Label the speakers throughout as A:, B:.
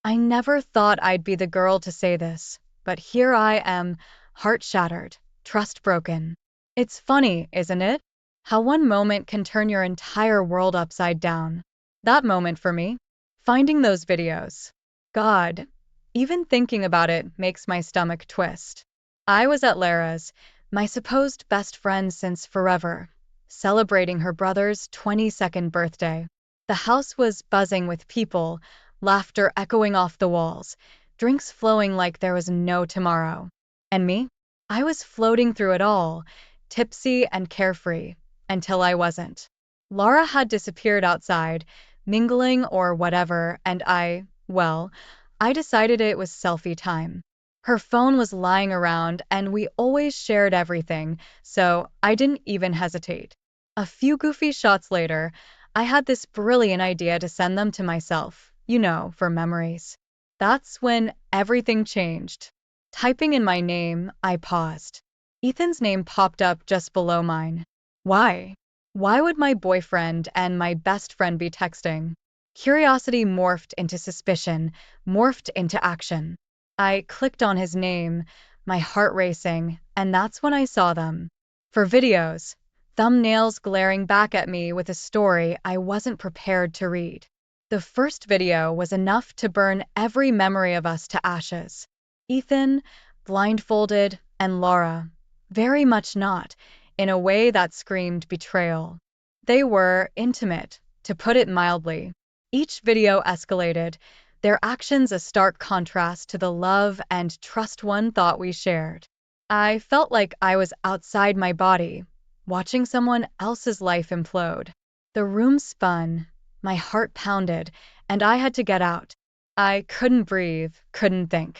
A: I never thought I'd be the girl to say this, but here I am, heart shattered, trust broken. It's funny, isn't it? How one moment can turn your entire world upside down. That moment for me, finding those videos. God, even thinking about it makes my stomach twist. I was at Lara's, my supposed best friend since forever, celebrating her brother's 22nd birthday. The house was buzzing with people, laughter echoing off the walls, drinks flowing like there was no tomorrow. And me? I was floating through it all, tipsy and carefree, until I wasn't. Laura had disappeared outside, mingling or whatever, and well, I decided it was selfie time. Her phone was lying around, and we always shared everything, so I didn't even hesitate. A few goofy shots later, I had this brilliant idea to send them to myself, for memories. That's when everything changed. Typing in my name, I paused. Ethan's name popped up just below mine. Why? Why would my boyfriend and my best friend be texting? Curiosity morphed into suspicion, morphed into action. I clicked on his name, my heart racing, and that's when I saw them. For videos, thumbnails glaring back at me with a story I wasn't prepared to read. The first video was enough to burn every memory of us to ashes. Ethan, blindfolded, and Laura, very much not, in a way that screamed betrayal. They were intimate, to put it mildly. Each video escalated, their actions a stark contrast to the love and trust one thought we shared. I felt like I was outside my body, watching someone else's life implode. The room spun, my heart pounded, and I had to get out. I couldn't breathe, couldn't think.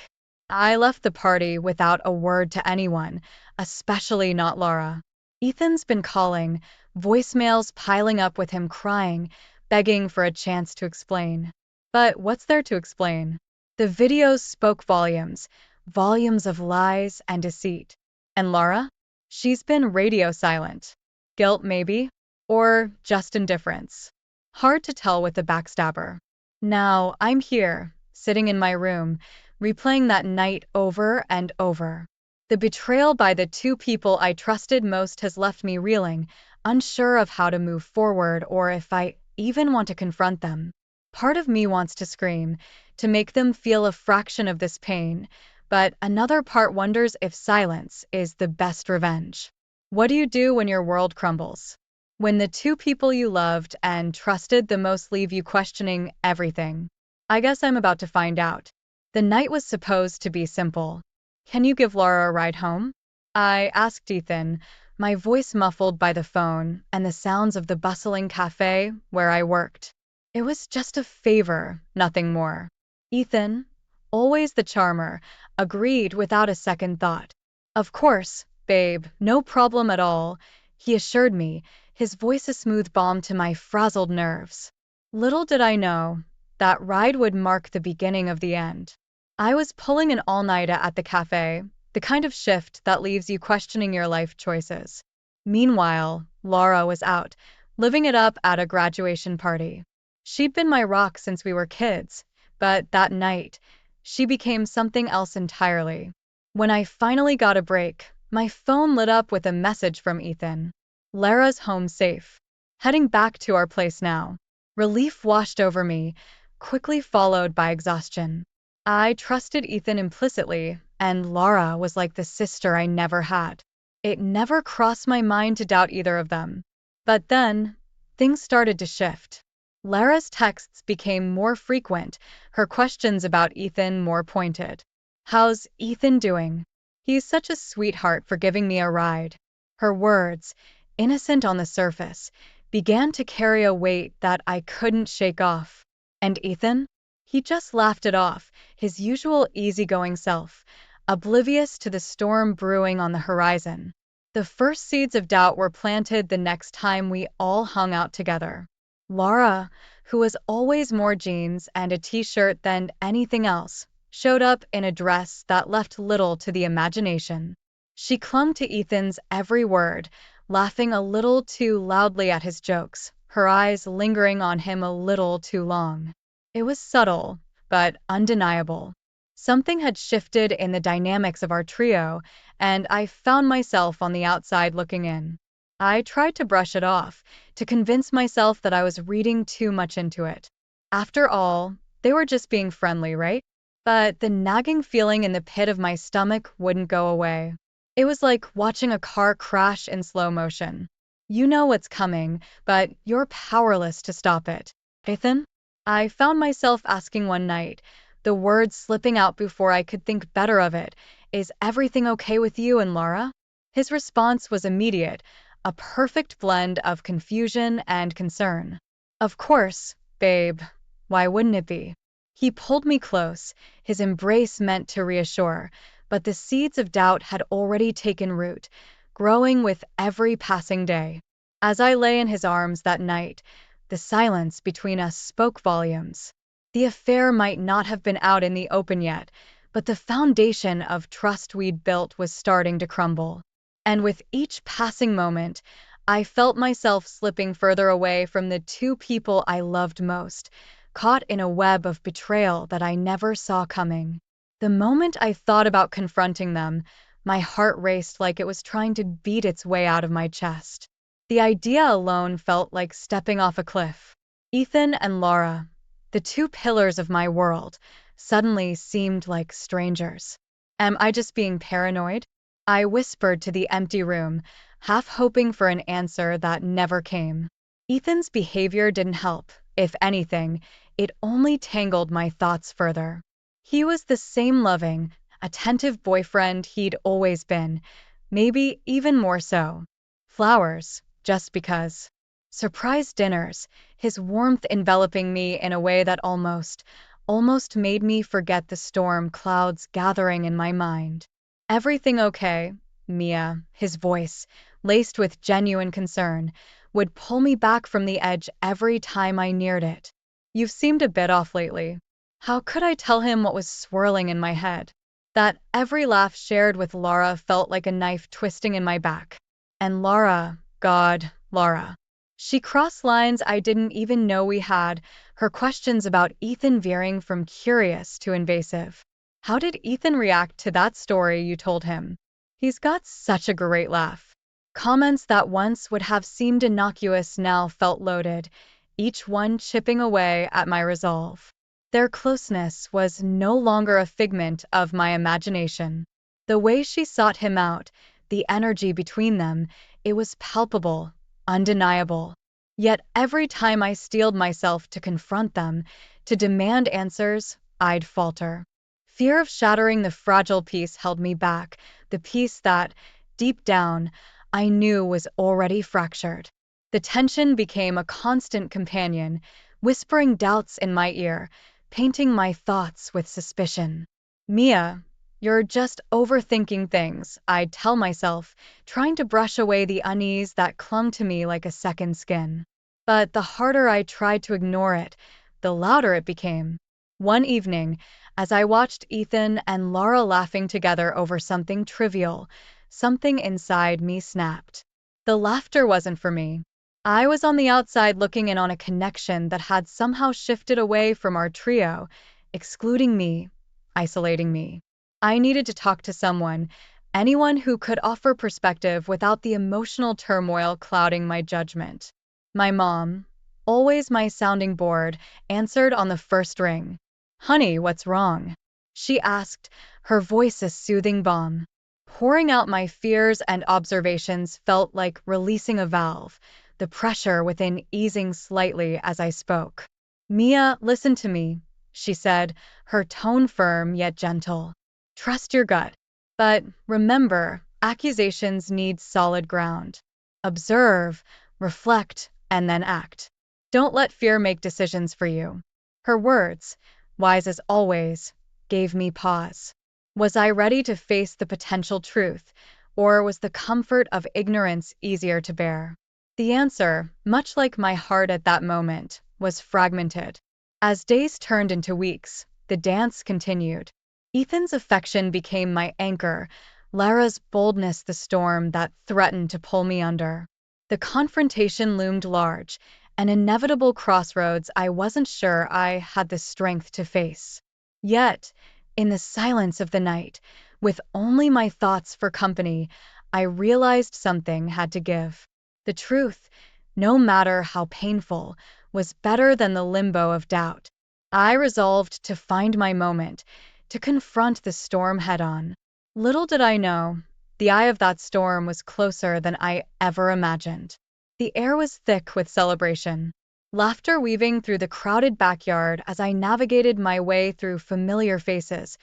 A: I left the party without a word to anyone, especially not Laura. Ethan's been calling, voicemails piling up with him crying, begging for a chance to explain. But what's there to explain? The videos spoke volumes, volumes of lies and deceit. And Laura? She's been radio silent. Guilt, maybe? Or just indifference? Hard to tell with the backstabber. Now I'm here, sitting in my room, replaying that night over and over. The betrayal by the two people I trusted most has left me reeling, unsure of how to move forward or if I even want to confront them. Part of me wants to scream, to make them feel a fraction of this pain, but another part wonders if silence is the best revenge. What do you do when your world crumbles? When the two people you loved and trusted the most leave you questioning everything? I guess I'm about to find out. The night was supposed to be simple. Can you give Laura a ride home? I asked Ethan, my voice muffled by the phone and the sounds of the bustling cafe where I worked. It was just a favor, nothing more. Ethan, always the charmer, agreed without a second thought. Of course, babe, no problem at all, he assured me, his voice a smooth balm to my frazzled nerves. Little did I know, that ride would mark the beginning of the end. I was pulling an all-nighter at the cafe, the kind of shift that leaves you questioning your life choices. Meanwhile, Laura was out, living it up at a graduation party. She'd been my rock since we were kids, but that night, she became something else entirely. When I finally got a break, my phone lit up with a message from Ethan. Lara's home safe. Heading back to our place now. Relief washed over me, quickly followed by exhaustion. I trusted Ethan implicitly, and Laura was like the sister I never had. It never crossed my mind to doubt either of them. But then, things started to shift. Lara's texts became more frequent, her questions about Ethan more pointed. How's Ethan doing? He's such a sweetheart for giving me a ride. Her words, innocent on the surface, began to carry a weight that I couldn't shake off. And Ethan? He just laughed it off, his usual easygoing self, oblivious to the storm brewing on the horizon. The first seeds of doubt were planted the next time we all hung out together. Laura, who was always more jeans and a t-shirt than anything else, showed up in a dress that left little to the imagination. She clung to Ethan's every word, laughing a little too loudly at his jokes, her eyes lingering on him a little too long. It was subtle, but undeniable. Something had shifted in the dynamics of our trio, and I found myself on the outside looking in. I tried to brush it off, to convince myself that I was reading too much into it. After all, they were just being friendly, right? But the nagging feeling in the pit of my stomach wouldn't go away. It was like watching a car crash in slow motion. You know what's coming, but you're powerless to stop it. Ethan? I found myself asking one night, the words slipping out before I could think better of it. Is everything okay with you and Laura? His response was immediate, a perfect blend of confusion and concern. Of course, babe. Why wouldn't it be? He pulled me close, his embrace meant to reassure, but the seeds of doubt had already taken root, growing with every passing day. As I lay in his arms that night, the silence between us spoke volumes. The affair might not have been out in the open yet, but the foundation of trust we'd built was starting to crumble. And with each passing moment, I felt myself slipping further away from the two people I loved most, caught in a web of betrayal that I never saw coming. The moment I thought about confronting them, my heart raced like it was trying to beat its way out of my chest. The idea alone felt like stepping off a cliff. Ethan and Laura, the two pillars of my world, suddenly seemed like strangers. Am I just being paranoid? I whispered to the empty room, half hoping for an answer that never came. Ethan's behavior didn't help. If anything, it only tangled my thoughts further. He was the same loving, attentive boyfriend he'd always been, maybe even more so. Flowers, just because. Surprise dinners, his warmth enveloping me in a way that almost made me forget the storm clouds gathering in my mind. Everything okay, Mia, his voice, laced with genuine concern, would pull me back from the edge every time I neared it. You've seemed a bit off lately. How could I tell him what was swirling in my head? That every laugh shared with Laura felt like a knife twisting in my back. And Laura, God, Laura. She crossed lines I didn't even know we had, her questions about Ethan veering from curious to invasive. How did Ethan react to that story you told him? He's got such a great laugh. Comments that once would have seemed innocuous now felt loaded, each one chipping away at my resolve. Their closeness was no longer a figment of my imagination. The way she sought him out, the energy between them, it was palpable, undeniable. Yet every time I steeled myself to confront them, to demand answers, I'd falter. Fear of shattering the fragile peace held me back, the peace that, deep down, I knew was already fractured. The tension became a constant companion, whispering doubts in my ear, painting my thoughts with suspicion. Mia, you're just overthinking things, I'd tell myself, trying to brush away the unease that clung to me like a second skin. But the harder I tried to ignore it, the louder it became. One evening, as I watched Ethan and Laura laughing together over something trivial, something inside me snapped. The laughter wasn't for me. I was on the outside looking in on a connection that had somehow shifted away from our trio, excluding me, isolating me. I needed to talk to someone, anyone who could offer perspective without the emotional turmoil clouding my judgment. My mom, always my sounding board, answered on the first ring. Honey, what's wrong? She asked, her voice a soothing balm. Pouring out my fears and observations felt like releasing a valve, the pressure within easing slightly as I spoke. Mia, listen to me, she said, her tone firm yet gentle. Trust your gut. But remember, accusations need solid ground. Observe, reflect, and then act. Don't let fear make decisions for you. Her words, wise as always, gave me pause. Was I ready to face the potential truth, or was the comfort of ignorance easier to bear? The answer, much like my heart at that moment, was fragmented. As days turned into weeks, the dance continued. Ethan's affection became my anchor, Lara's boldness the storm that threatened to pull me under. The confrontation loomed large, an inevitable crossroads I wasn't sure I had the strength to face. Yet, in the silence of the night, with only my thoughts for company, I realized something had to give. The truth, no matter how painful, was better than the limbo of doubt. I resolved to find my moment, to confront the storm head on. Little did I know, the eye of that storm was closer than I ever imagined. The air was thick with celebration, laughter weaving through the crowded backyard as I navigated my way through familiar faces,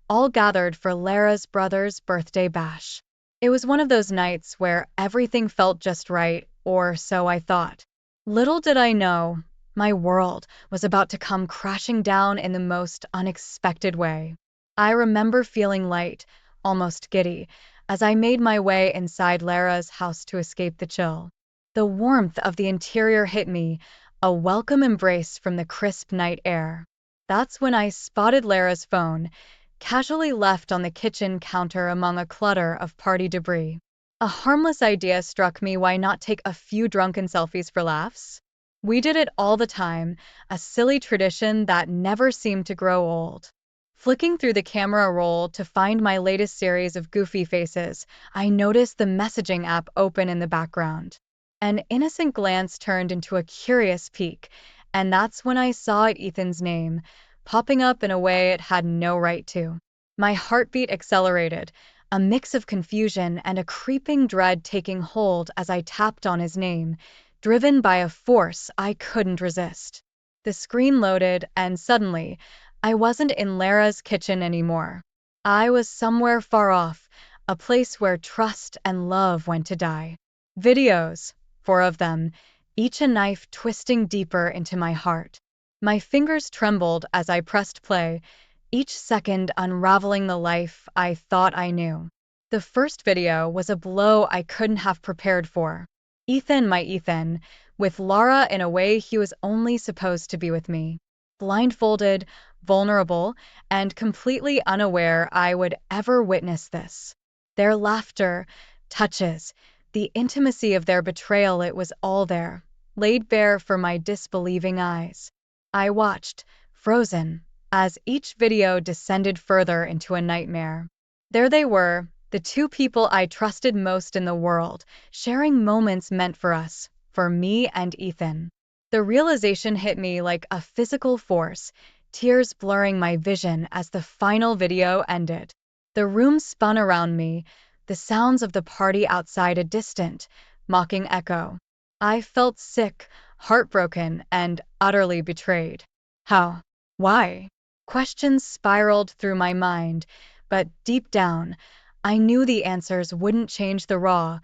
A: all gathered for Lara's brother's birthday bash. It was one of those nights where everything felt just right, or so I thought. Little did I know, my world was about to come crashing down in the most unexpected way. I remember feeling light, almost giddy, as I made my way inside Lara's house to escape the chill. The warmth of the interior hit me, a welcome embrace from the crisp night air. That's when I spotted Lara's phone, casually left on the kitchen counter among a clutter of party debris. A harmless idea struck me: why not take a few drunken selfies for laughs? We did it all the time, a silly tradition that never seemed to grow old. Flicking through the camera roll to find my latest series of goofy faces, I noticed the messaging app open in the background. An innocent glance turned into a curious peek, and that's when I saw Ethan's name, popping up in a way it had no right to. My heartbeat accelerated, a mix of confusion and a creeping dread taking hold as I tapped on his name, driven by a force I couldn't resist. The screen loaded, and suddenly, I wasn't in Lara's kitchen anymore. I was somewhere far off, a place where trust and love went to die. Videos, 4 of them, each a knife twisting deeper into my heart. My fingers trembled as I pressed play, each second unraveling the life I thought I knew. The first video was a blow I couldn't have prepared for. Ethan, my Ethan, with Lara in a way he was only supposed to be with me. Blindfolded, vulnerable, and completely unaware I would ever witness this. Their laughter, touches, the intimacy of their betrayal, it was all there, laid bare for my disbelieving eyes. I watched, frozen, as each video descended further into a nightmare. There they were, the two people I trusted most in the world, sharing moments meant for us, for me and Ethan. The realization hit me like a physical force, tears blurring my vision as the final video ended. The room spun around me, the sounds of the party outside a distant, mocking echo. I felt sick, heartbroken, and utterly betrayed. How? Why? Questions spiraled through my mind, but deep down, I knew the answers wouldn't change the raw,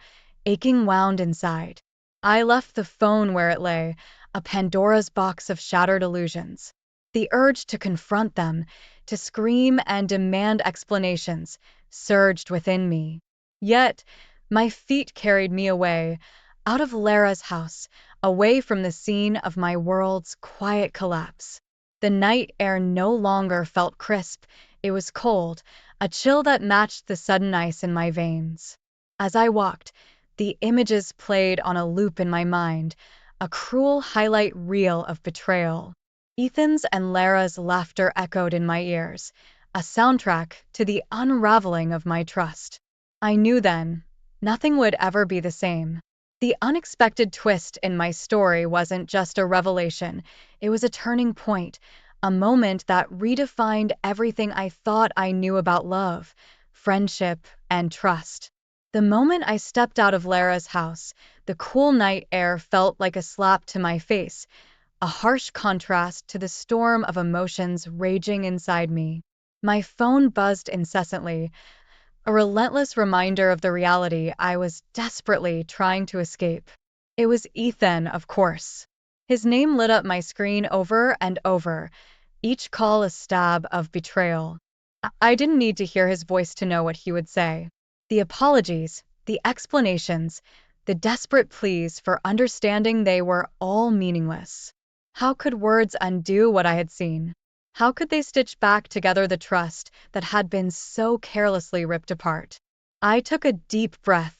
A: aching wound inside. I left the phone where it lay, a Pandora's box of shattered illusions. The urge to confront them, to scream and demand explanations, surged within me. Yet, my feet carried me away, out of Lara's house, away from the scene of my world's quiet collapse. The night air no longer felt crisp, it was cold, a chill that matched the sudden ice in my veins. As I walked, the images played on a loop in my mind, a cruel highlight reel of betrayal. Ethan's and Lara's laughter echoed in my ears, a soundtrack to the unraveling of my trust. I knew then, nothing would ever be the same. The unexpected twist in my story wasn't just a revelation, it was a turning point, a moment that redefined everything I thought I knew about love, friendship, and trust. The moment I stepped out of Lara's house, the cool night air felt like a slap to my face, a harsh contrast to the storm of emotions raging inside me. My phone buzzed incessantly, a relentless reminder of the reality I was desperately trying to escape. It was Ethan, of course. His name lit up my screen over and over, each call a stab of betrayal. I didn't need to hear his voice to know what he would say. The apologies, the explanations, the desperate pleas for understanding, they were all meaningless. How could words undo what I had seen? How could they stitch back together the trust that had been so carelessly ripped apart? I took a deep breath,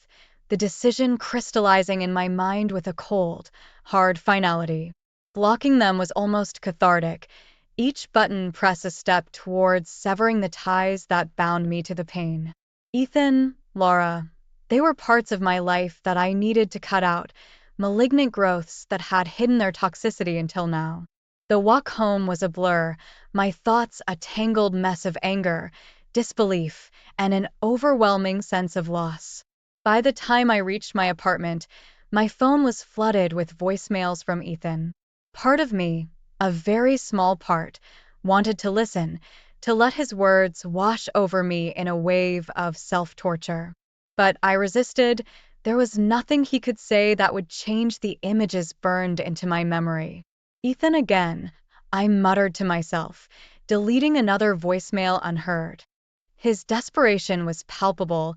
A: the decision crystallizing in my mind with a cold, hard finality. Blocking them was almost cathartic. Each button pressed a step towards severing the ties that bound me to the pain. Ethan, Laura, they were parts of my life that I needed to cut out, malignant growths that had hidden their toxicity until now. The walk home was a blur, my thoughts a tangled mess of anger, disbelief, and an overwhelming sense of loss. By the time I reached my apartment, my phone was flooded with voicemails from Ethan. Part of me, a very small part, wanted to listen, to let his words wash over me in a wave of self-torture. But I resisted. There was nothing he could say that would change the images burned into my memory. Ethan again, I muttered to myself, deleting another voicemail unheard. His desperation was palpable,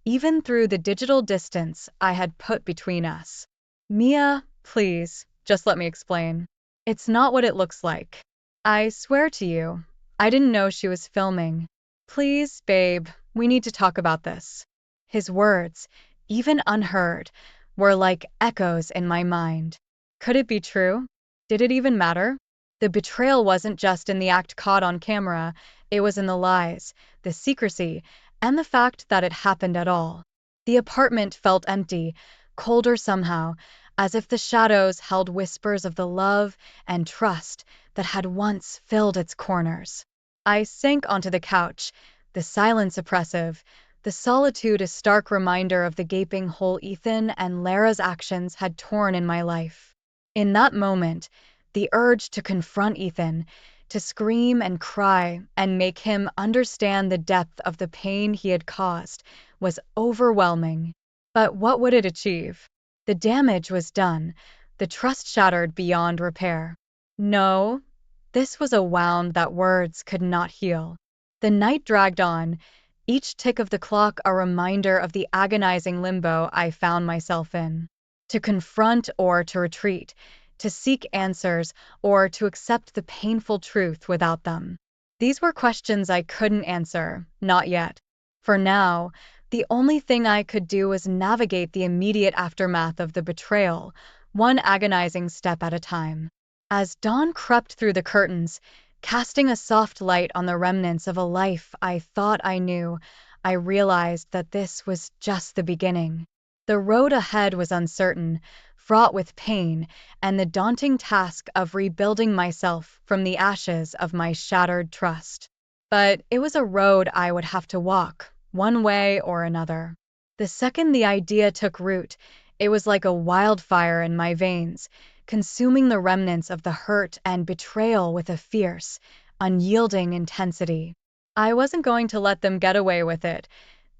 A: even through the digital distance I had put between us. Mia, please, just let me explain. It's not what it looks like. I swear to you, I didn't know she was filming. Please, babe, we need to talk about this. His words, even unheard, were like echoes in my mind. Could it be true? Did it even matter? The betrayal wasn't just in the act caught on camera, it was in the lies, the secrecy, and the fact that it happened at all. The apartment felt empty, colder somehow, as if the shadows held whispers of the love and trust that had once filled its corners. I sank onto the couch, the silence oppressive, the solitude a stark reminder of the gaping hole Ethan and Lara's actions had torn in my life. In that moment, the urge to confront Ethan, to scream and cry and make him understand the depth of the pain he had caused, was overwhelming. But what would it achieve? The damage was done, the trust shattered beyond repair. No, this was a wound that words could not heal. The night dragged on, each tick of the clock a reminder of the agonizing limbo I found myself in. To confront or to retreat, to seek answers or to accept the painful truth without them. These were questions I couldn't answer, not yet. For now, the only thing I could do was navigate the immediate aftermath of the betrayal, one agonizing step at a time. As dawn crept through the curtains, casting a soft light on the remnants of a life I thought I knew, I realized that this was just the beginning. The road ahead was uncertain, fraught with pain, and the daunting task of rebuilding myself from the ashes of my shattered trust. But it was a road I would have to walk, one way or another. The second the idea took root, it was like a wildfire in my veins, consuming the remnants of the hurt and betrayal with a fierce, unyielding intensity. I wasn't going to let them get away with it,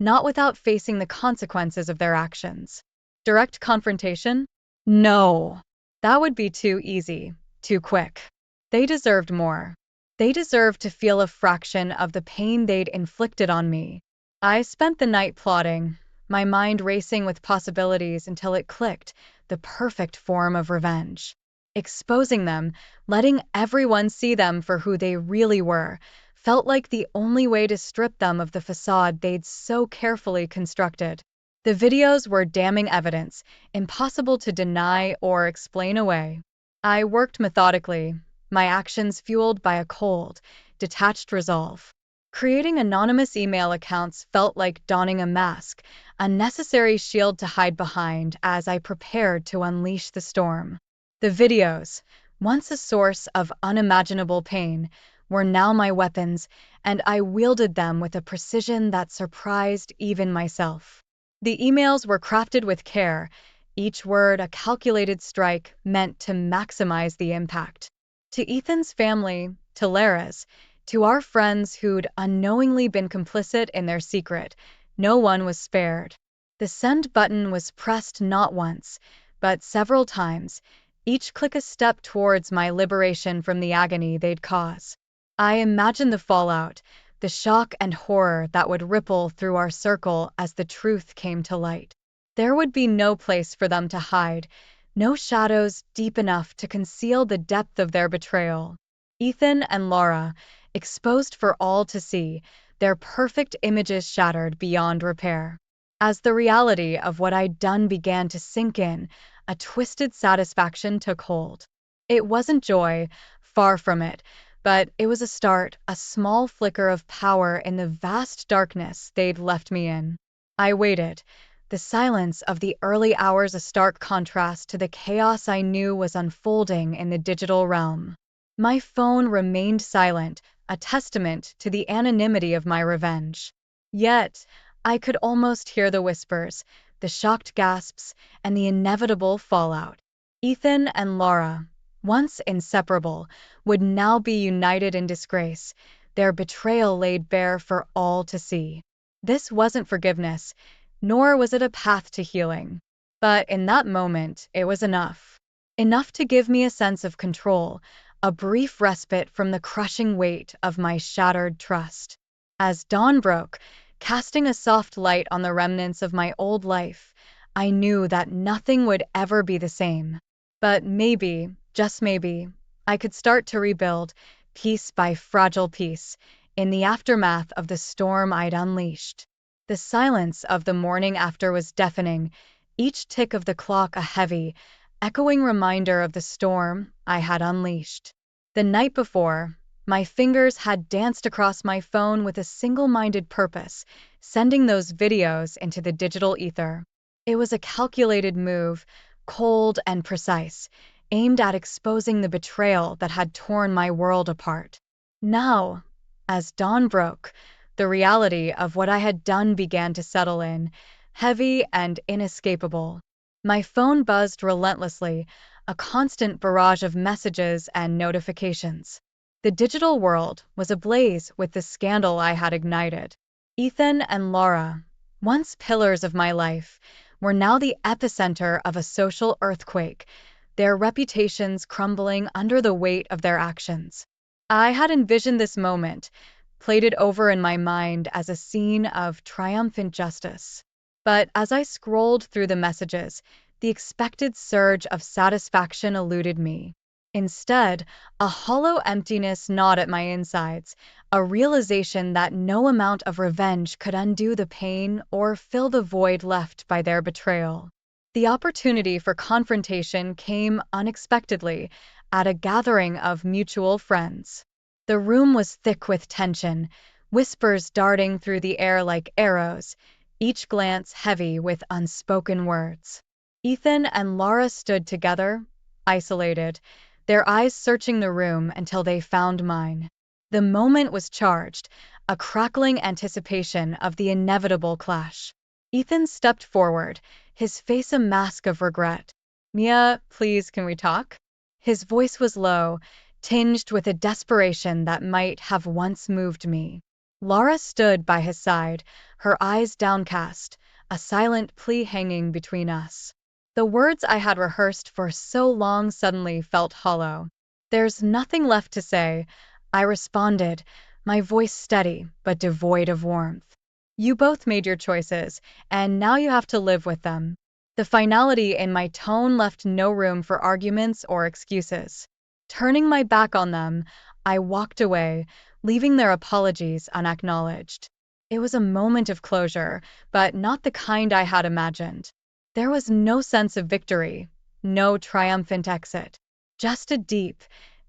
A: not without facing the consequences of their actions. Direct confrontation? No. That would be too easy, too quick. They deserved more. They deserved to feel a fraction of the pain they'd inflicted on me. I spent the night plotting, my mind racing with possibilities until it clicked, the perfect form of revenge. Exposing them, letting everyone see them for who they really were, felt like the only way to strip them of the facade they'd so carefully constructed. The videos were damning evidence, impossible to deny or explain away. I worked methodically, my actions fueled by a cold, detached resolve. Creating anonymous email accounts felt like donning a mask, a necessary shield to hide behind as I prepared to unleash the storm. The videos, once a source of unimaginable pain, were now my weapons, and I wielded them with a precision that surprised even myself. The emails were crafted with care, each word a calculated strike meant to maximize the impact. To Ethan's family, to Lara's, to our friends who'd unknowingly been complicit in their secret, no one was spared. The send button was pressed not once, but several times, each click a step towards my liberation from the agony they'd cause. I imagined the fallout, the shock and horror that would ripple through our circle as the truth came to light. There would be no place for them to hide, no shadows deep enough to conceal the depth of their betrayal. Ethan and Laura, exposed for all to see, their perfect images shattered beyond repair. As the reality of what I'd done began to sink in, a twisted satisfaction took hold. It wasn't joy, far from it, but it was a start, a small flicker of power in the vast darkness they'd left me in. I waited, the silence of the early hours a stark contrast to the chaos I knew was unfolding in the digital realm. My phone remained silent, a testament to the anonymity of my revenge. Yet, I could almost hear the whispers, the shocked gasps, and the inevitable fallout. Ethan and Laura, once inseparable, would now be united in disgrace, their betrayal laid bare for all to see. This wasn't forgiveness, nor was it a path to healing. But in that moment, it was enough. Enough to give me a sense of control, a brief respite from the crushing weight of my shattered trust. As dawn broke, casting a soft light on the remnants of my old life, I knew that nothing would ever be the same. But maybe, just maybe, I could start to rebuild, piece by fragile piece, in the aftermath of the storm I'd unleashed. The silence of the morning after was deafening, each tick of the clock a heavy, echoing reminder of the storm I had unleashed. The night before, my fingers had danced across my phone with a single-minded purpose, sending those videos into the digital ether. It was a calculated move, cold and precise, aimed at exposing the betrayal that had torn my world apart. Now, as dawn broke, the reality of what I had done began to settle in, heavy and inescapable. My phone buzzed relentlessly, a constant barrage of messages and notifications. The digital world was ablaze with the scandal I had ignited. Ethan and Laura, once pillars of my life, were now the epicenter of a social earthquake, their reputations crumbling under the weight of their actions. I had envisioned this moment, played it over in my mind as a scene of triumphant justice. But as I scrolled through the messages, the expected surge of satisfaction eluded me. Instead, a hollow emptiness gnawed at my insides, a realization that no amount of revenge could undo the pain or fill the void left by their betrayal. The opportunity for confrontation came unexpectedly at a gathering of mutual friends. The room was thick with tension, whispers darting through the air like arrows, each glance heavy with unspoken words. Ethan and Laura stood together, isolated, their eyes searching the room until they found mine. The moment was charged, a crackling anticipation of the inevitable clash. Ethan stepped forward, his face a mask of regret. "Mia, please, can we talk?" His voice was low, tinged with a desperation that might have once moved me. Laura stood by his side, her eyes downcast, a silent plea hanging between us. The words I had rehearsed for so long suddenly felt hollow. "There's nothing left to say," I responded, my voice steady but devoid of warmth. "You both made your choices, and now you have to live with them." The finality in my tone left no room for arguments or excuses. Turning my back on them, I walked away, leaving their apologies unacknowledged. It was a moment of closure, but not the kind I had imagined. There was no sense of victory, no triumphant exit, just a deep,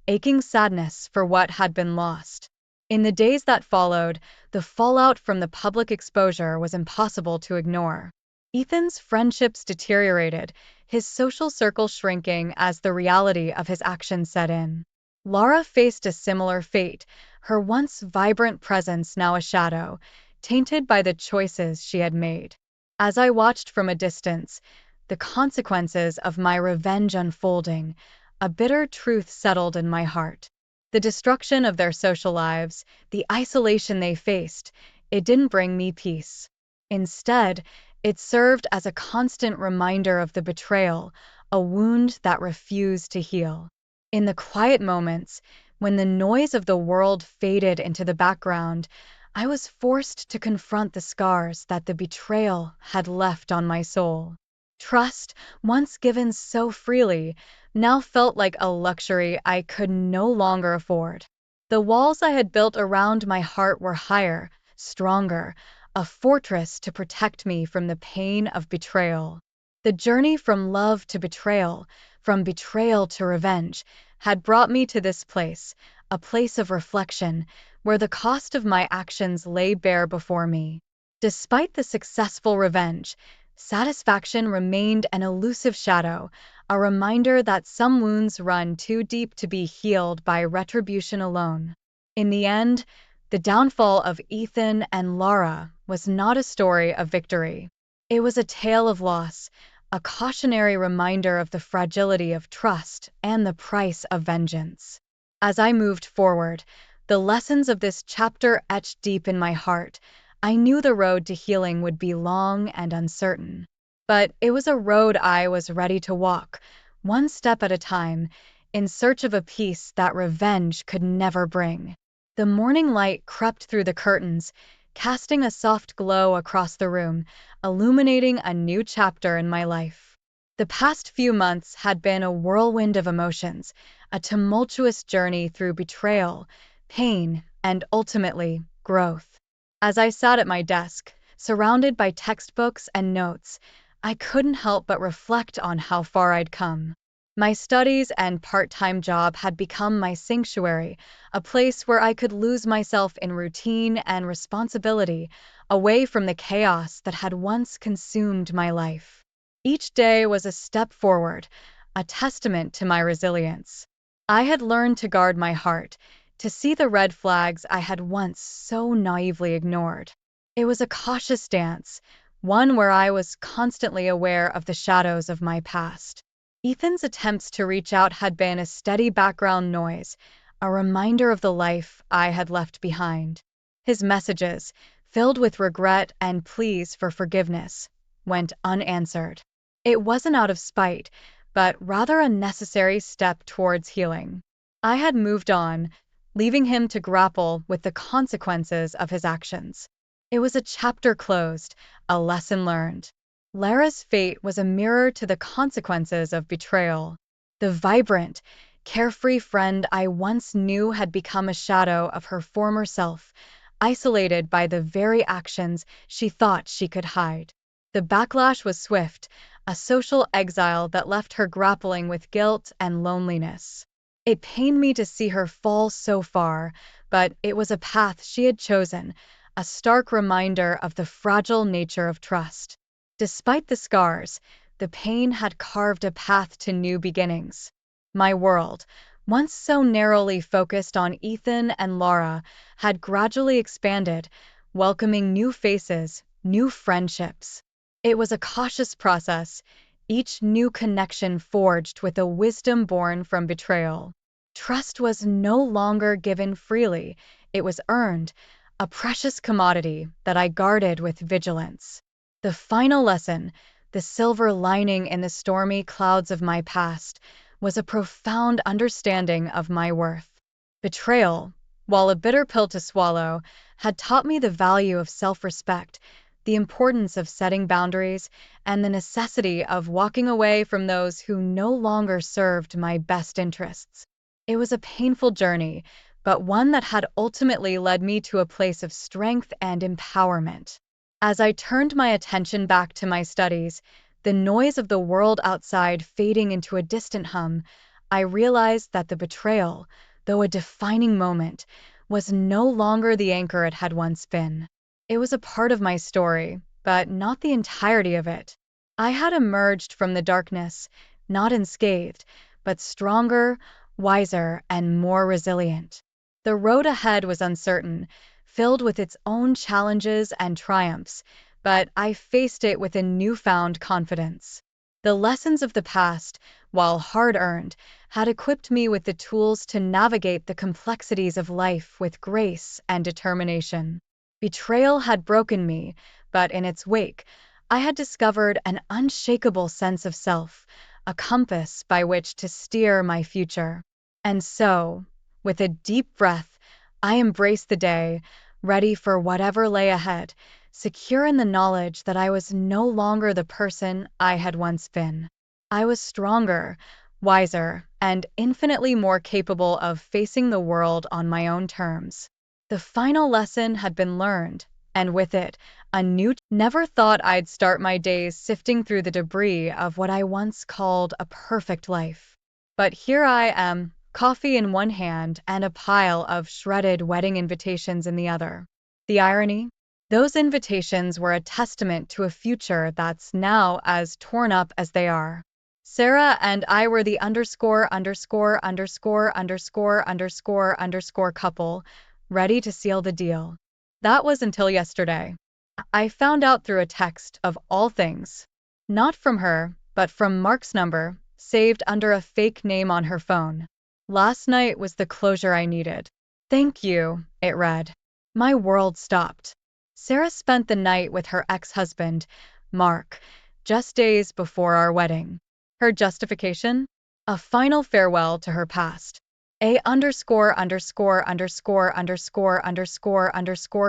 A: aching sadness for what had been lost. In the days that followed, the fallout from the public exposure was impossible to ignore. Ethan's friendships deteriorated, his social circle shrinking as the reality of his actions set in. Laura faced a similar fate, her once vibrant presence now a shadow, tainted by the choices she had made. As I watched from a distance, the consequences of my revenge unfolding, a bitter truth settled in my heart. The destruction of their social lives, the isolation they faced, it didn't bring me peace. Instead, it served as a constant reminder of the betrayal, a wound that refused to heal. In the quiet moments, when the noise of the world faded into the background, I was forced to confront the scars that the betrayal had left on my soul. Trust, once given so freely, now felt like a luxury I could no longer afford. The walls I had built around my heart were higher, stronger, a fortress to protect me from the pain of betrayal. The journey from love to betrayal, from betrayal to revenge, had brought me to this place, a place of reflection, where the cost of my actions lay bare before me. Despite the successful revenge, satisfaction remained an elusive shadow, a reminder that some wounds run too deep to be healed by retribution alone. In the end, the downfall of Ethan and Laura was not a story of victory. It was a tale of loss, a cautionary reminder of the fragility of trust and the price of vengeance. As I moved forward, the lessons of this chapter etched deep in my heart. I knew the road to healing would be long and uncertain. But it was a road I was ready to walk, one step at a time, in search of a peace that revenge could never bring. The morning light crept through the curtains, casting a soft glow across the room, illuminating a new chapter in my life. The past few months had been a whirlwind of emotions, a tumultuous journey through betrayal, pain, and ultimately, growth. As I sat at my desk, surrounded by textbooks and notes, I couldn't help but reflect on how far I'd come. My studies and part-time job had become my sanctuary, a place where I could lose myself in routine and responsibility, away from the chaos that had once consumed my life. Each day was a step forward, a testament to my resilience. I had learned to guard my heart, to see the red flags I had once so naively ignored. It was a cautious dance, one where I was constantly aware of the shadows of my past. Ethan's attempts to reach out had been a steady background noise, a reminder of the life I had left behind. His messages, filled with regret and pleas for forgiveness, went unanswered. It wasn't out of spite, but rather a necessary step towards healing. I had moved on, leaving him to grapple with the consequences of his actions. It was a chapter closed, a lesson learned. Lara's fate was a mirror to the consequences of betrayal. The vibrant, carefree friend I once knew had become a shadow of her former self, isolated by the very actions she thought she could hide. The backlash was swift, a social exile that left her grappling with guilt and loneliness. It pained me to see her fall so far, but it was a path she had chosen, a stark reminder of the fragile nature of trust. Despite the scars, the pain had carved a path to new beginnings. My world, once so narrowly focused on Ethan and Laura, had gradually expanded, welcoming new faces, new friendships. It was a cautious process, each new connection forged with a wisdom born from betrayal. Trust was no longer given freely, it was earned, a precious commodity that I guarded with vigilance. The final lesson, the silver lining in the stormy clouds of my past, was a profound understanding of my worth. Betrayal, while a bitter pill to swallow, had taught me the value of self-respect, the importance of setting boundaries, and the necessity of walking away from those who no longer served my best interests. It was a painful journey, but one that had ultimately led me to a place of strength and empowerment. As I turned my attention back to my studies, the noise of the world outside fading into a distant hum, I realized that the betrayal, though a defining moment, was no longer the anchor it had once been. It was a part of my story, but not the entirety of it. I had emerged from the darkness, not unscathed, but stronger, wiser, and more resilient. The road ahead was uncertain, filled with its own challenges and triumphs, but I faced it with a newfound confidence. The lessons of the past, while hard-earned, had equipped me with the tools to navigate the complexities of life with grace and determination. Betrayal had broken me, but in its wake, I had discovered an unshakable sense of self, a compass by which to steer my future. And so, with a deep breath, I embraced the day, ready for whatever lay ahead, secure in the knowledge that I was no longer the person I had once been. I was stronger, wiser, and infinitely more capable of facing the world on my own terms. The final lesson had been learned, and with it, A new never thought I'd start my days sifting through the debris of what I once called a perfect life. But here I am, coffee in one hand and a pile of shredded wedding invitations in the other. The irony? Those invitations were a testament to a future that's now as torn up as they are. Sarah and I were the ________ couple, ready to seal the deal. That was until yesterday. I found out through a text of all things. Not from her, but from Mark's number, saved under a fake name on her phone. Last night was the closure I needed. Thank you, it read. My world stopped. Sarah spent the night with her ex-husband, Mark, just days before our wedding. Her justification? A final farewell to her past. A _________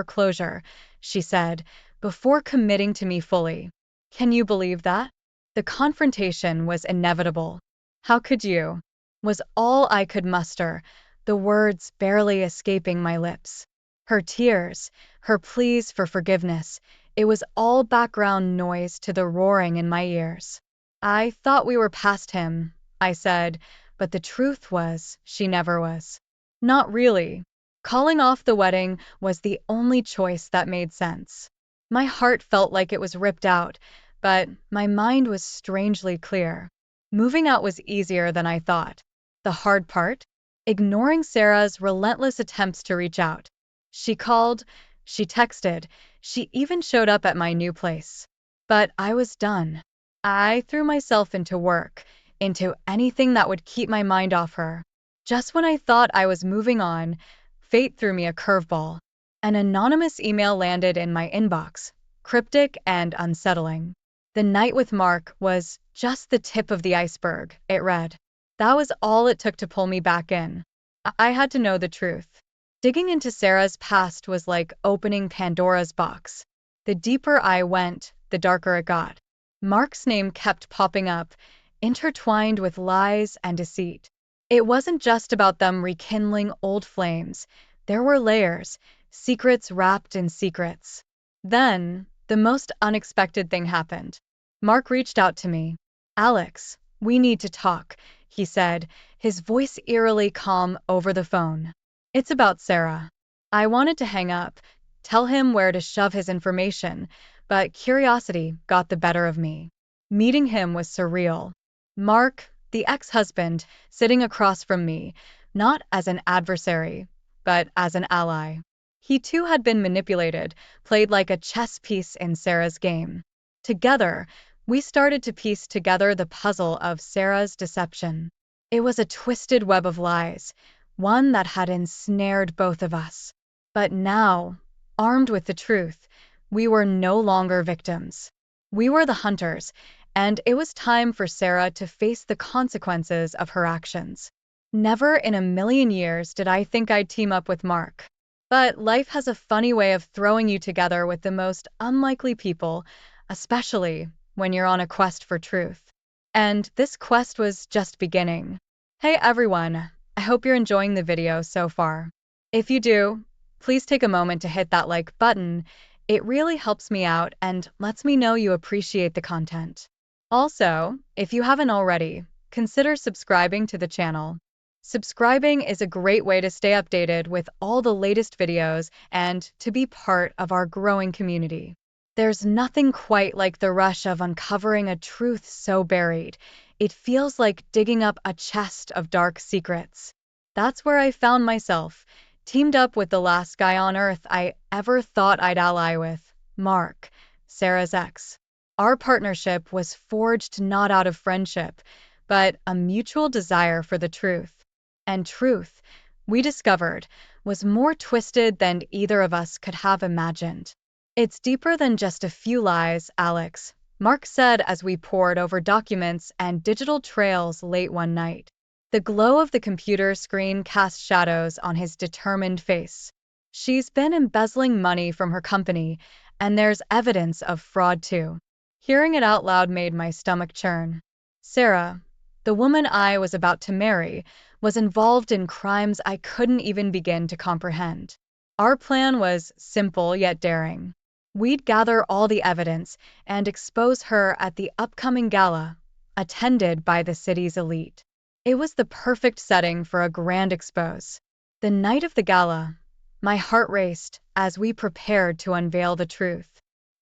A: closure, she said, before committing to me fully. Can you believe that? The confrontation was inevitable. How could you? Was all I could muster, the words barely escaping my lips. Her tears, her pleas for forgiveness, it was all background noise to the roaring in my ears. I thought we were past him, I said, but the truth was, she never was. Not really. Calling off the wedding was the only choice that made sense. My heart felt like it was ripped out, but my mind was strangely clear. Moving out was easier than I thought. The hard part? Ignoring Sarah's relentless attempts to reach out. She called, she texted, she even showed up at my new place. But I was done. I threw myself into work, into anything that would keep my mind off her. Just when I thought I was moving on, fate threw me a curveball. An anonymous email landed in my inbox, cryptic and unsettling. The night with Mark was just the tip of the iceberg, it read. That was all it took to pull me back in. I had to know the truth. Digging into Sarah's past was like opening Pandora's box. The deeper I went, the darker it got. Mark's name kept popping up, intertwined with lies and deceit. It wasn't just about them rekindling old flames. There were layers, secrets wrapped in secrets. Then, the most unexpected thing happened. Mark reached out to me. Alex, we need to talk, he said, his voice eerily calm over the phone. It's about Sarah. I wanted to hang up, tell him where to shove his information, but curiosity got the better of me. Meeting him was surreal. Mark, the ex-husband, sitting across from me, not as an adversary, but as an ally. He too had been manipulated, played like a chess piece in Sarah's game. Together, we started to piece together the puzzle of Sarah's deception. It was a twisted web of lies, one that had ensnared both of us. But now, armed with the truth, we were no longer victims. We were the hunters, and it was time for Sarah to face the consequences of her actions. Never in a million years did I think I'd team up with Mark. But life has a funny way of throwing you together with the most unlikely people, especially when you're on a quest for truth. And this quest was just beginning. Hey everyone, I hope you're enjoying the video so far. If you do, please take a moment to hit that like button. It really helps me out and lets me know you appreciate the content. Also, if you haven't already, consider subscribing to the channel. Subscribing is a great way to stay updated with all the latest videos and to be part of our growing community. There's nothing quite like the rush of uncovering a truth so buried. It feels like digging up a chest of dark secrets. That's where I found myself, teamed up with the last guy on earth I ever thought I'd ally with, Mark, Sarah's ex. Our partnership was forged not out of friendship, but a mutual desire for the truth. And truth, we discovered, was more twisted than either of us could have imagined. It's deeper than just a few lies, Alex, Mark said as we pored over documents and digital trails late one night. The glow of the computer screen cast shadows on his determined face. She's been embezzling money from her company, and there's evidence of fraud too. Hearing it out loud made my stomach churn. Sarah, the woman I was about to marry, was involved in crimes I couldn't even begin to comprehend. Our plan was simple yet daring. We'd gather all the evidence and expose her at the upcoming gala, attended by the city's elite. It was the perfect setting for a grand expose. The night of the gala, my heart raced as we prepared to unveil the truth.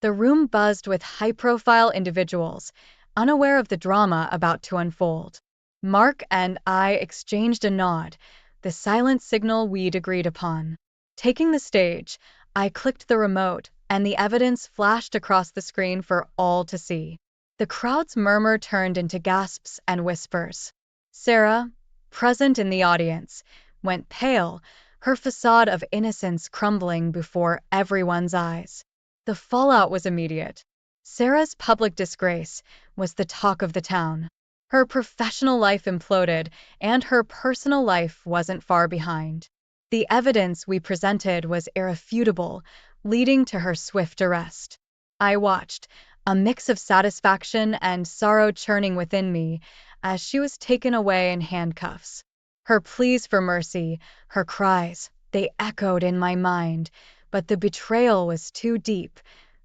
A: The room buzzed with high-profile individuals, unaware of the drama about to unfold. Mark and I exchanged a nod, the silent signal we'd agreed upon. Taking the stage, I clicked the remote, and the evidence flashed across the screen for all to see. The crowd's murmur turned into gasps and whispers. Sarah, present in the audience, went pale, her facade of innocence crumbling before everyone's eyes. The fallout was immediate. Sarah's public disgrace was the talk of the town. Her professional life imploded, and her personal life wasn't far behind. The evidence we presented was irrefutable, leading to her swift arrest. I watched, a mix of satisfaction and sorrow churning within me, as she was taken away in handcuffs. Her pleas for mercy, her cries, they echoed in my mind, but the betrayal was too deep,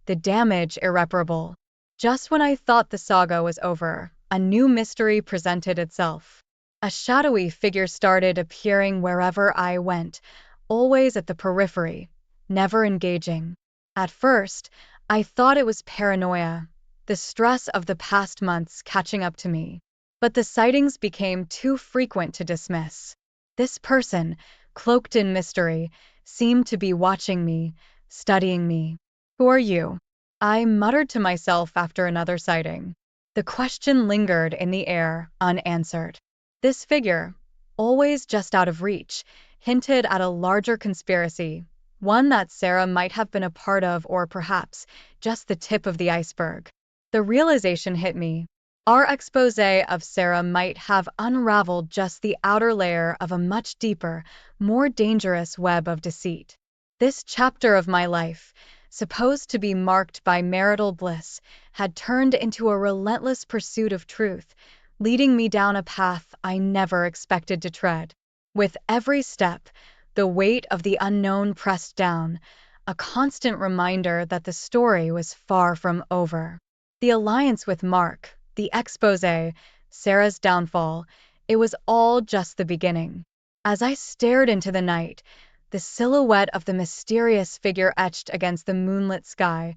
A: the damage irreparable. Just when I thought the saga was over, a new mystery presented itself. A shadowy figure started appearing wherever I went, always at the periphery, never engaging. At first, I thought it was paranoia, the stress of the past months catching up to me. But the sightings became too frequent to dismiss. This person, cloaked in mystery, seemed to be watching me, studying me. Who are you? I muttered to myself after another sighting. The question lingered in the air, unanswered. This figure, always just out of reach, hinted at a larger conspiracy, one that Sarah might have been a part of, or perhaps just the tip of the iceberg. The realization hit me. Our expose of Sarah might have unraveled just the outer layer of a much deeper, more dangerous web of deceit. This chapter of my life, supposed to be marked by marital bliss, had turned into a relentless pursuit of truth, leading me down a path I never expected to tread. With every step, the weight of the unknown pressed down, a constant reminder that the story was far from over. The alliance with Mark, the expose, Sarah's downfall, it was all just the beginning. As I stared into the night, the silhouette of the mysterious figure etched against the moonlit sky,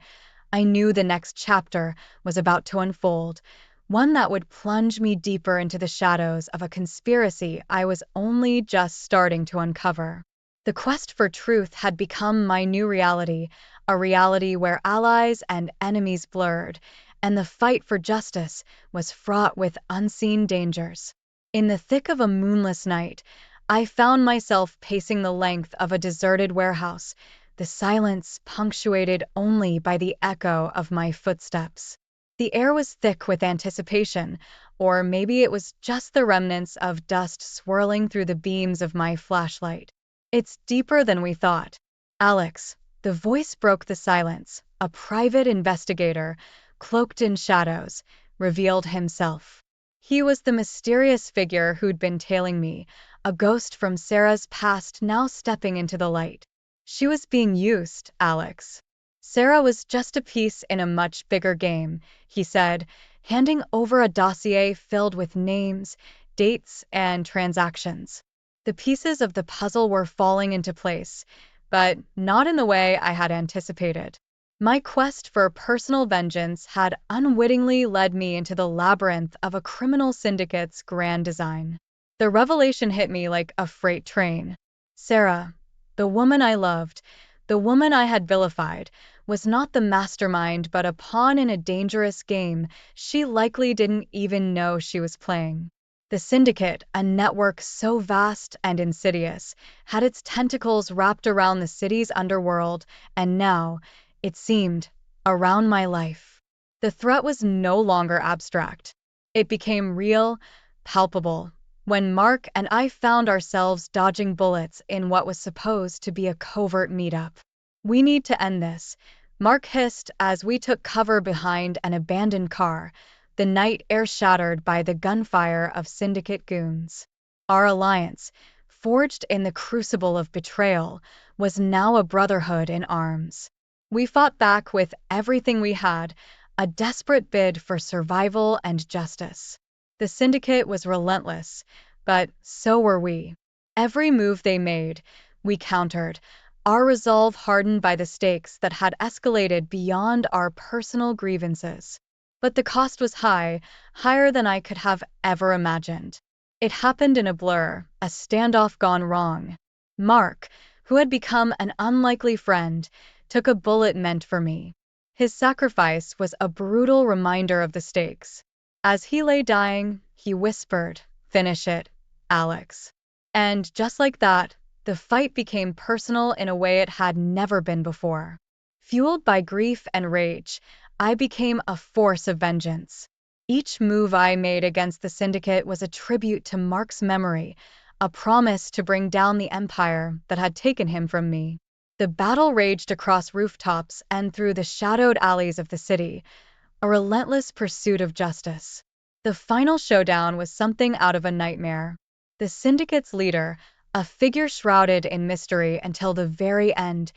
A: I knew the next chapter was about to unfold, one that would plunge me deeper into the shadows of a conspiracy I was only just starting to uncover. The quest for truth had become my new reality, a reality where allies and enemies blurred, and the fight for justice was fraught with unseen dangers. In the thick of a moonless night, I found myself pacing the length of a deserted warehouse, the silence punctuated only by the echo of my footsteps. The air was thick with anticipation, or maybe it was just the remnants of dust swirling through the beams of my flashlight. It's deeper than we thought. Alex, the voice broke the silence, a private investigator, cloaked in shadows, revealed himself. He was the mysterious figure who'd been tailing me, a ghost from Sarah's past now stepping into the light. She was being used, Alex. Sarah was just a piece in a much bigger game, he said, handing over a dossier filled with names, dates, and transactions. The pieces of the puzzle were falling into place, but not in the way I had anticipated. My quest for personal vengeance had unwittingly led me into the labyrinth of a criminal syndicate's grand design. The revelation hit me like a freight train. Sarah, the woman I loved, the woman I had vilified, was not the mastermind but a pawn in a dangerous game she likely didn't even know she was playing. The syndicate, a network so vast and insidious, had its tentacles wrapped around the city's underworld, and now, it seemed, around my life. The threat was no longer abstract. It became real, palpable, when Mark and I found ourselves dodging bullets in what was supposed to be a covert meetup. "We need to end this," Mark hissed as we took cover behind an abandoned car, the night air shattered by the gunfire of syndicate goons. Our alliance, forged in the crucible of betrayal, was now a brotherhood in arms. We fought back with everything we had, a desperate bid for survival and justice. The syndicate was relentless, but so were we. Every move they made, we countered, our resolve hardened by the stakes that had escalated beyond our personal grievances. But the cost was high, higher than I could have ever imagined. It happened in a blur, a standoff gone wrong. Mark, who had become an unlikely friend, took a bullet meant for me. His sacrifice was a brutal reminder of the stakes. As he lay dying, he whispered, "Finish it, Alex." And just like that, the fight became personal in a way it had never been before. Fueled by grief and rage, I became a force of vengeance. Each move I made against the syndicate was a tribute to Mark's memory, a promise to bring down the empire that had taken him from me. The battle raged across rooftops and through the shadowed alleys of the city, a relentless pursuit of justice. The final showdown was something out of a nightmare. The syndicate's leader, a figure shrouded in mystery until the very end,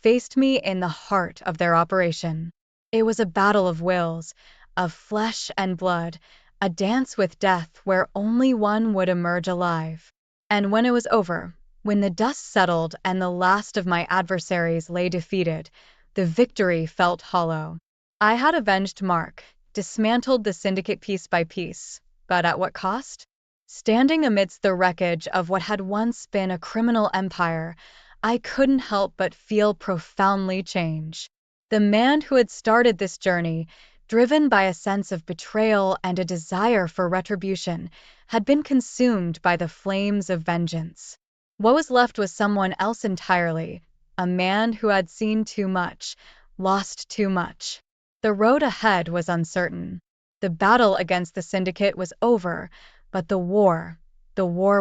A: faced me in the heart of their operation. It was a battle of wills, of flesh and blood, a dance with death where only one would emerge alive. And when it was over, when the dust settled and the last of my adversaries lay defeated, the victory felt hollow. I had avenged Mark, dismantled the syndicate piece by piece, but at what cost? Standing amidst the wreckage of what had once been a criminal empire, I couldn't help but feel profoundly changed. The man who had started this journey, driven by a sense of betrayal and a desire for retribution, had been consumed by the flames of vengeance. What was left was someone else entirely, a man who had seen too much, lost too much. The road ahead was uncertain. The battle against the syndicate was over, but the war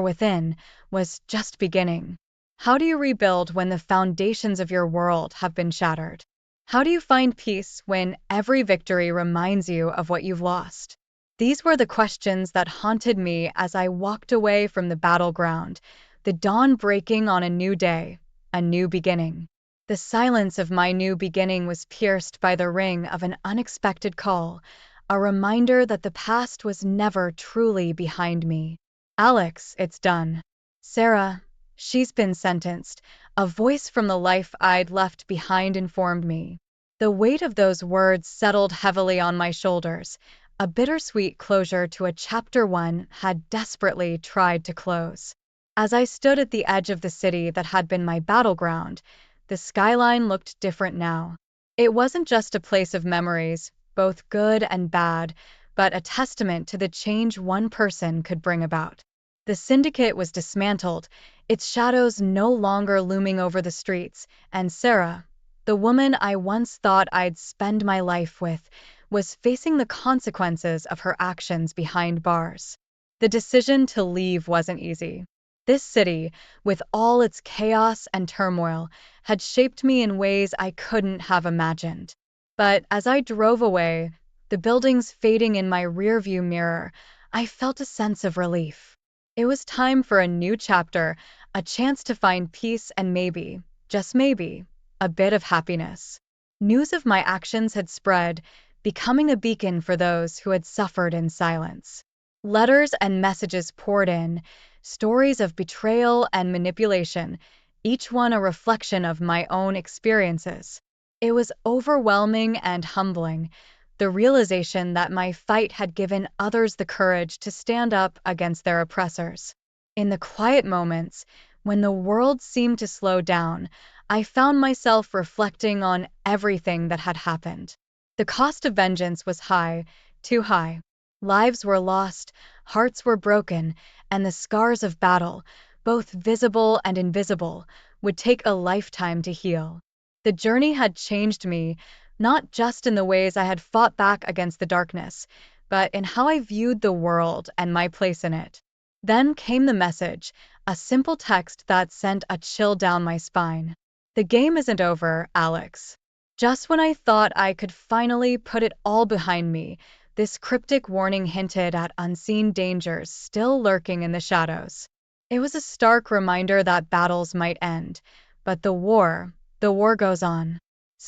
A: within, was just beginning. How do you rebuild when the foundations of your world have been shattered? How do you find peace when every victory reminds you of what you've lost? These were the questions that haunted me as I walked away from the battleground, the dawn breaking on a new day, a new beginning. The silence of my new beginning was pierced by the ring of an unexpected call, a reminder that the past was never truly behind me. "Alex, it's done. Sarah, she's been sentenced," a voice from the life I'd left behind informed me. The weight of those words settled heavily on my shoulders, a bittersweet closure to a chapter one had desperately tried to close. As I stood at the edge of the city that had been my battleground, the skyline looked different now. It wasn't just a place of memories, both good and bad, but a testament to the change one person could bring about. The syndicate was dismantled, its shadows no longer looming over the streets, and Sarah, the woman I once thought I'd spend my life with, was facing the consequences of her actions behind bars. The decision to leave wasn't easy. This city, with all its chaos and turmoil, had shaped me in ways I couldn't have imagined. But as I drove away, the buildings fading in my rearview mirror, I felt a sense of relief. It was time for a new chapter, a chance to find peace and maybe, just maybe, a bit of happiness. News of my actions had spread, becoming a beacon for those who had suffered in silence. Letters and messages poured in, stories of betrayal and manipulation, each one a reflection of my own experiences. It was overwhelming and humbling, the realization that my fight had given others the courage to stand up against their oppressors. In the quiet moments, when the world seemed to slow down, I found myself reflecting on everything that had happened. The cost of vengeance was high, too high. Lives were lost, hearts were broken, and the scars of battle, both visible and invisible, would take a lifetime to heal. The journey had changed me, not just in the ways I had fought back against the darkness, but in how I viewed the world and my place in it. Then came the message, a simple text that sent a chill down my spine. "The game isn't over, Alex." Just when I thought I could finally put it all behind me, this cryptic warning hinted at unseen dangers still lurking in the shadows. It was a stark reminder that battles might end, but the war goes on.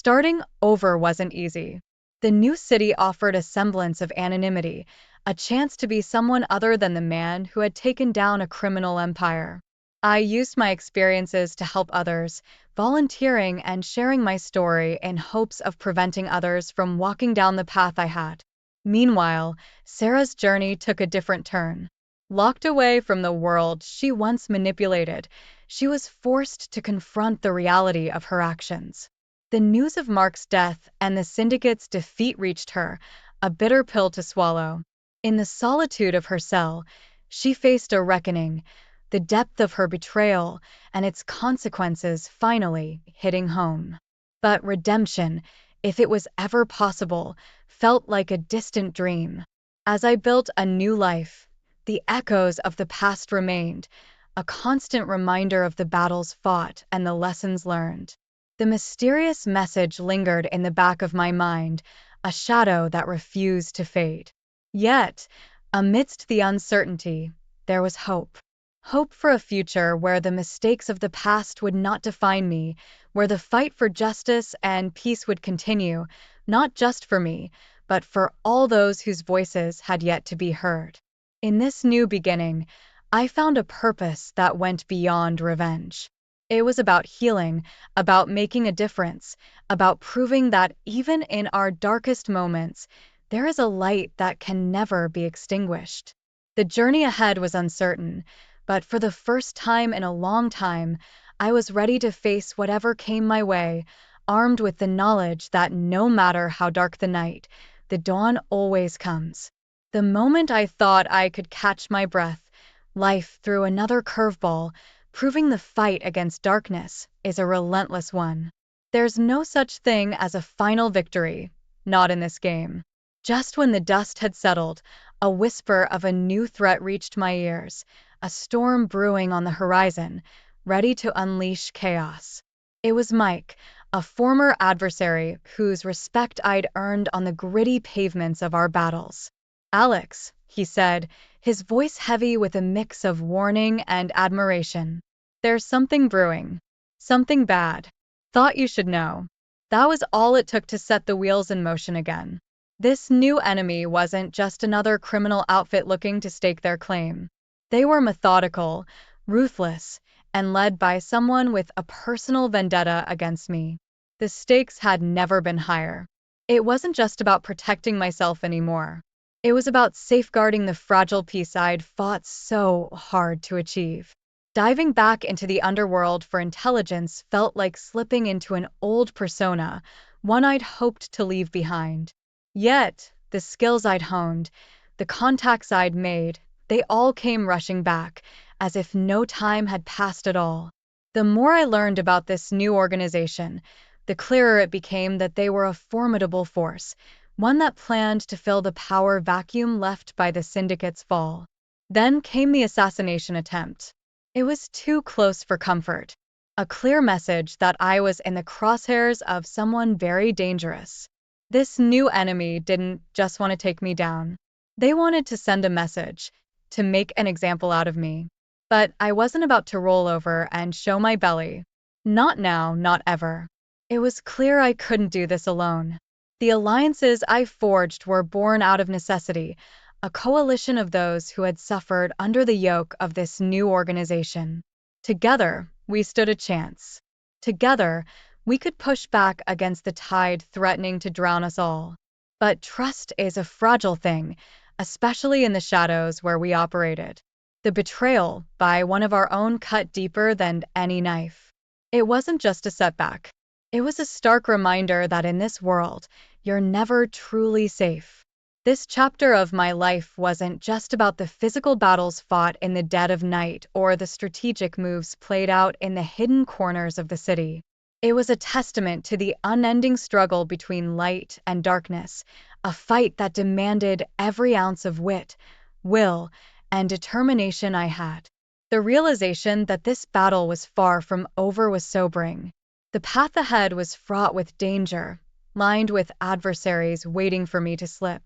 A: Starting over wasn't easy. The new city offered a semblance of anonymity, a chance to be someone other than the man who had taken down a criminal empire. I used my experiences to help others, volunteering and sharing my story in hopes of preventing others from walking down the path I had. Meanwhile, Sarah's journey took a different turn. Locked away from the world she once manipulated, she was forced to confront the reality of her actions. The news of Mark's death and the syndicate's defeat reached her, a bitter pill to swallow. In the solitude of her cell, she faced a reckoning, the depth of her betrayal and its consequences finally hitting home. But redemption, if it was ever possible, felt like a distant dream. As I built a new life, the echoes of the past remained, a constant reminder of the battles fought and the lessons learned. The mysterious message lingered in the back of my mind, a shadow that refused to fade. Yet, amidst the uncertainty, there was hope. Hope for a future where the mistakes of the past would not define me, where the fight for justice and peace would continue, not just for me, but for all those whose voices had yet to be heard. In this new beginning, I found a purpose that went beyond revenge. It was about healing, about making a difference, about proving that even in our darkest moments, there is a light that can never be extinguished. The journey ahead was uncertain, but for the first time in a long time, I was ready to face whatever came my way, armed with the knowledge that no matter how dark the night, the dawn always comes. The moment I thought I could catch my breath, life threw another curveball, proving the fight against darkness is a relentless one. There's no such thing as a final victory, not in this game. Just when the dust had settled, a whisper of a new threat reached my ears, a storm brewing on the horizon, ready to unleash chaos. It was Mike, a former adversary whose respect I'd earned on the gritty pavements of our battles. "Alex," he said, his voice heavy with a mix of warning and admiration. "There's something brewing. Something bad. Thought you should know." That was all it took to set the wheels in motion again. This new enemy wasn't just another criminal outfit looking to stake their claim. They were methodical, ruthless, and led by someone with a personal vendetta against me. The stakes had never been higher. It wasn't just about protecting myself anymore. It was about safeguarding the fragile peace I'd fought so hard to achieve. Diving back into the underworld for intelligence felt like slipping into an old persona, one I'd hoped to leave behind. Yet, the skills I'd honed, the contacts I'd made, they all came rushing back, as if no time had passed at all. The more I learned about this new organization, the clearer it became that they were a formidable force, one that planned to fill the power vacuum left by the syndicate's fall. Then came the assassination attempt. It was too close for comfort. A clear message that I was in the crosshairs of someone very dangerous. This new enemy didn't just want to take me down. They wanted to send a message, to make an example out of me. But I wasn't about to roll over and show my belly. Not now, not ever. It was clear I couldn't do this alone. The alliances I forged were born out of necessity, a coalition of those who had suffered under the yoke of this new organization. Together, we stood a chance. Together, we could push back against the tide threatening to drown us all. But trust is a fragile thing, especially in the shadows where we operated. The betrayal by one of our own cut deeper than any knife. It wasn't just a setback. It was a stark reminder that in this world, you're never truly safe. This chapter of my life wasn't just about the physical battles fought in the dead of night or the strategic moves played out in the hidden corners of the city. It was a testament to the unending struggle between light and darkness, a fight that demanded every ounce of wit, will, and determination I had. The realization that this battle was far from over was sobering. The path ahead was fraught with danger, lined with adversaries waiting for me to slip.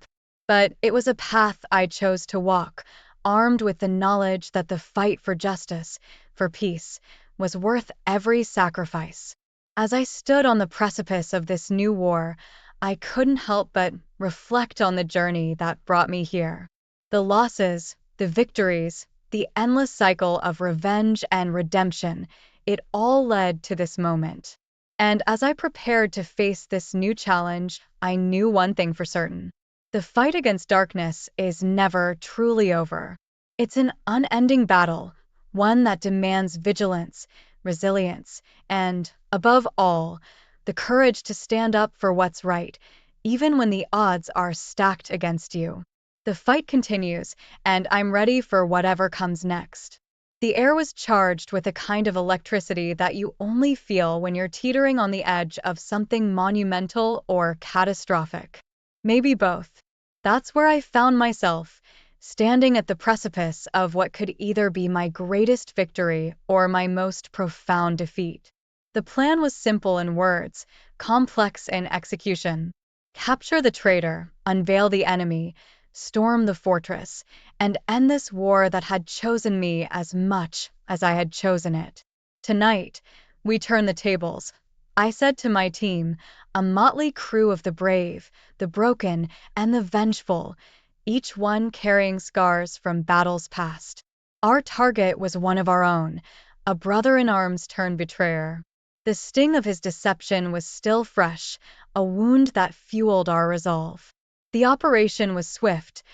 A: But it was a path I chose to walk, armed with the knowledge that the fight for justice, for peace, was worth every sacrifice. As I stood on the precipice of this new war, I couldn't help but reflect on the journey that brought me here. The losses, the victories, the endless cycle of revenge and redemption, it all led to this moment. And as I prepared to face this new challenge, I knew one thing for certain. The fight against darkness is never truly over. It's an unending battle, one that demands vigilance, resilience, and, above all, the courage to stand up for what's right, even when the odds are stacked against you. The fight continues, and I'm ready for whatever comes next. The air was charged with a kind of electricity that you only feel when you're teetering on the edge of something monumental or catastrophic. Maybe both. That's where I found myself, standing at the precipice of what could either be my greatest victory or my most profound defeat. The plan was simple in words, complex in execution. Capture the traitor, unveil the enemy, storm the fortress, and end this war that had chosen me as much as I had chosen it. Tonight, we turn the tables. I said to my team, a motley crew of the brave, the broken, and the vengeful, each one carrying scars from battles past. Our target was one of our own, a brother in arms turned betrayer. The sting of his deception was still fresh, a wound that fueled our resolve. The operation was swift,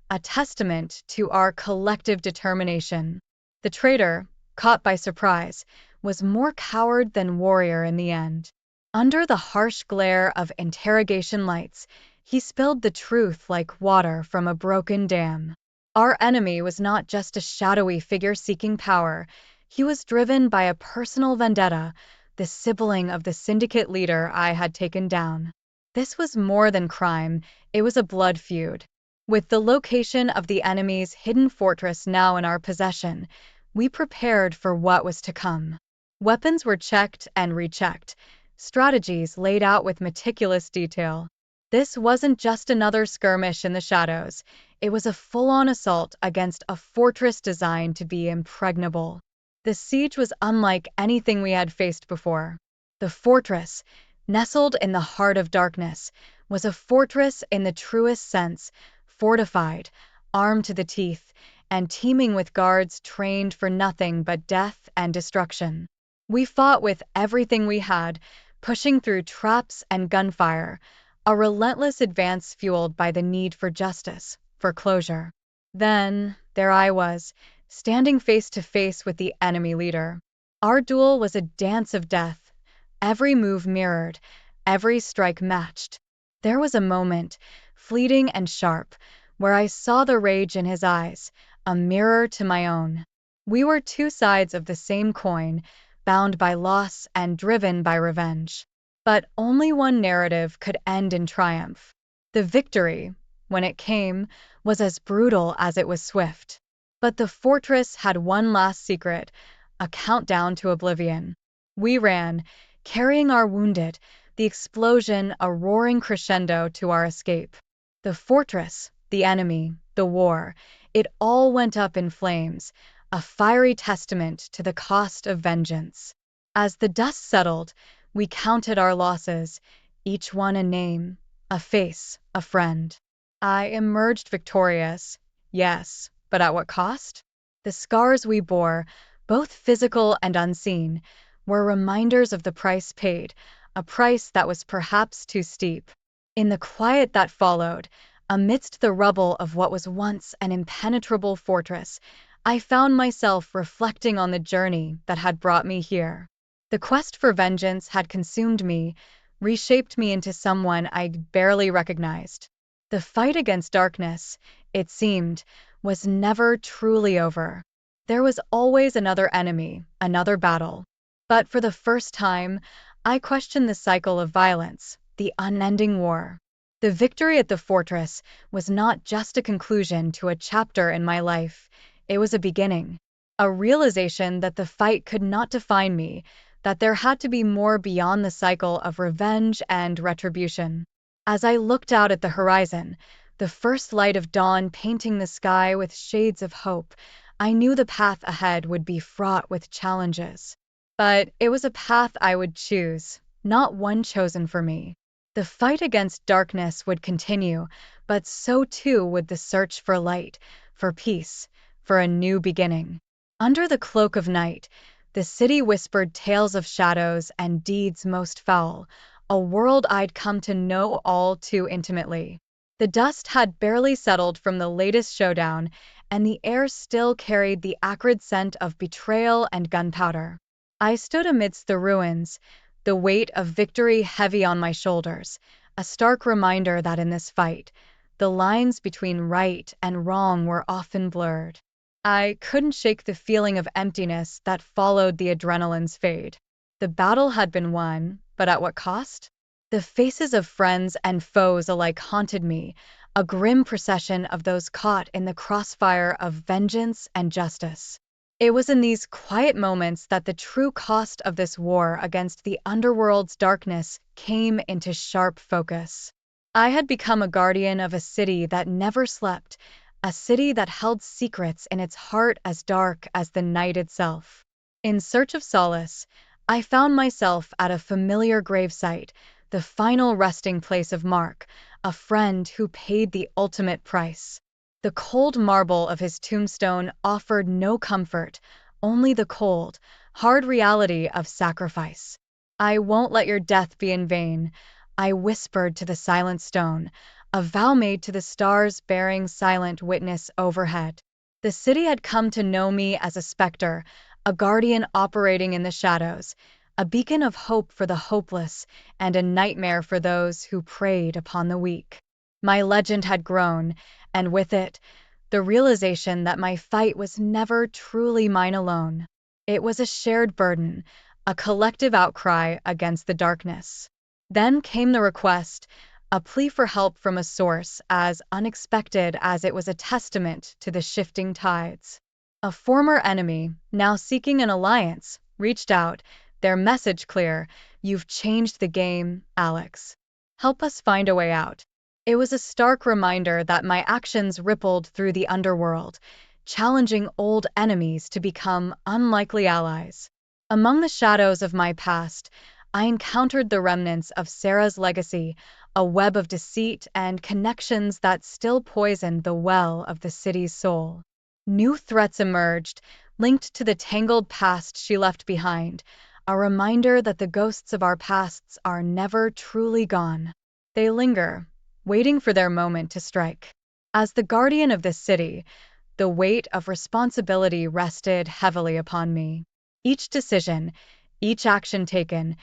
A: a testament to our collective determination. The traitor, caught by surprise, was more coward than warrior in the end. Under the harsh glare of interrogation lights, he spilled the truth like water from a broken dam. Our enemy was not just a shadowy figure seeking power, he was driven by a personal vendetta, the sibling of the syndicate leader I had taken down. This was more than crime, it was a blood feud. With the location of the enemy's hidden fortress now in our possession, we prepared for what was to come. Weapons were checked and rechecked, strategies laid out with meticulous detail. This wasn't just another skirmish in the shadows, it was a full-on assault against a fortress designed to be impregnable. The siege was unlike anything we had faced before. The fortress, nestled in the heart of darkness, was a fortress in the truest sense, fortified, armed to the teeth, and teeming with guards trained for nothing but death and destruction. We fought with everything we had, pushing through traps and gunfire, a relentless advance fueled by the need for justice, for closure. Then, there I was, standing face to face with the enemy leader. Our duel was a dance of death, every move mirrored, every strike matched. There was a moment, fleeting and sharp, where I saw the rage in his eyes, a mirror to my own. We were two sides of the same coin, bound by loss and driven by revenge. But only one narrative could end in triumph. The victory, when it came, was as brutal as it was swift. But the fortress had one last secret, a countdown to oblivion. We ran, carrying our wounded, the explosion a roaring crescendo to our escape. The fortress, the enemy, the war, it all went up in flames, a fiery testament to the cost of vengeance. As the dust settled, we counted our losses, each one a name, a face, a friend. I emerged victorious, yes, but at what cost? The scars we bore, both physical and unseen, were reminders of the price paid, a price that was perhaps too steep. In the quiet that followed, amidst the rubble of what was once an impenetrable fortress, I found myself reflecting on the journey that had brought me here. The quest for vengeance had consumed me, reshaped me into someone I'd barely recognized. The fight against darkness, it seemed, was never truly over. There was always another enemy, another battle. But for the first time, I questioned the cycle of violence, the unending war. The victory at the fortress was not just a conclusion to a chapter in my life, it was a beginning. A realization that the fight could not define me, that there had to be more beyond the cycle of revenge and retribution. As I looked out at the horizon, the first light of dawn painting the sky with shades of hope, I knew the path ahead would be fraught with challenges. But it was a path I would choose, not one chosen for me. The fight against darkness would continue, but so too would the search for light, for peace, for a new beginning. Under the cloak of night, the city whispered tales of shadows and deeds most foul, a world I'd come to know all too intimately. The dust had barely settled from the latest showdown, and the air still carried the acrid scent of betrayal and gunpowder. I stood amidst the ruins, the weight of victory heavy on my shoulders, a stark reminder that in this fight, the lines between right and wrong were often blurred. I couldn't shake the feeling of emptiness that followed the adrenaline's fade. The battle had been won, but at what cost? The faces of friends and foes alike haunted me, a grim procession of those caught in the crossfire of vengeance and justice. It was in these quiet moments that the true cost of this war against the underworld's darkness came into sharp focus. I had become a guardian of a city that never slept, a city that held secrets in its heart as dark as the night itself. In search of solace, I found myself at a familiar gravesite, the final resting place of Mark, a friend who paid the ultimate price. The cold marble of his tombstone offered no comfort, only the cold, hard reality of sacrifice. "I won't let your death be in vain," I whispered to the silent stone, a vow made to the stars bearing silent witness overhead. The city had come to know me as a specter, a guardian operating in the shadows, a beacon of hope for the hopeless and a nightmare for those who preyed upon the weak. My legend had grown, and with it, the realization that my fight was never truly mine alone. It was a shared burden, a collective outcry against the darkness. Then came the request, a plea for help from a source as unexpected as it was a testament to the shifting tides. A former enemy, now seeking an alliance, reached out, their message clear: "You've changed the game, Alex. Help us find a way out." It was a stark reminder that my actions rippled through the underworld, challenging old enemies to become unlikely allies. Among the shadows of my past, I encountered the remnants of Sarah's legacy, a web of deceit and connections that still poisoned the well of the city's soul. New threats emerged, linked to the tangled past she left behind, a reminder that the ghosts of our pasts are never truly gone. They linger, waiting for their moment to strike. As the guardian of this city, the weight of responsibility rested heavily upon me. Each decision, each action taken,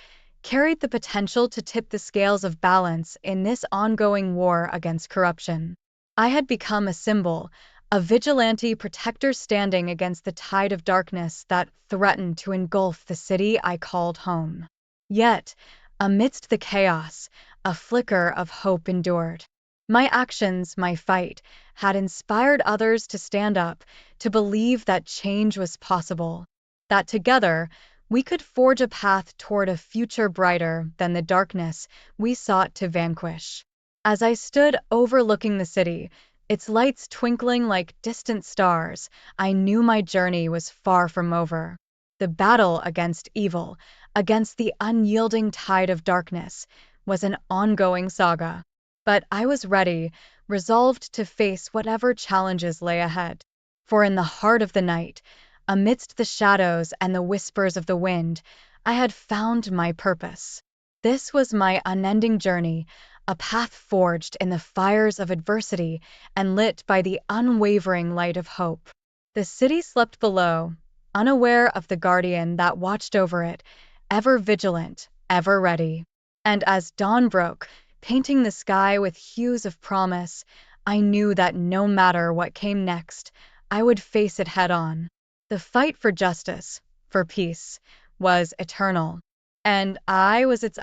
A: carried the potential to tip the scales of balance in this ongoing war against corruption. I had become a symbol, a vigilante protector standing against the tide of darkness that threatened to engulf the city I called home. Yet, amidst the chaos, a flicker of hope endured. My actions, my fight, had inspired others to stand up, to believe that change was possible, that together we could forge a path toward a future brighter than the darkness we sought to vanquish. As I stood overlooking the city, its lights twinkling like distant stars, I knew my journey was far from over. The battle against evil, against the unyielding tide of darkness, was an ongoing saga. But I was ready, resolved to face whatever challenges lay ahead. For in the heart of the night, amidst the shadows and the whispers of the wind, I had found my purpose. This was my unending journey, a path forged in the fires of adversity and lit by the unwavering light of hope. The city slept below, unaware of the guardian that watched over it, ever vigilant, ever ready. And as dawn broke, painting the sky with hues of promise, I knew that no matter what came next, I would face it head on. The fight for justice, for peace, was eternal, and I was its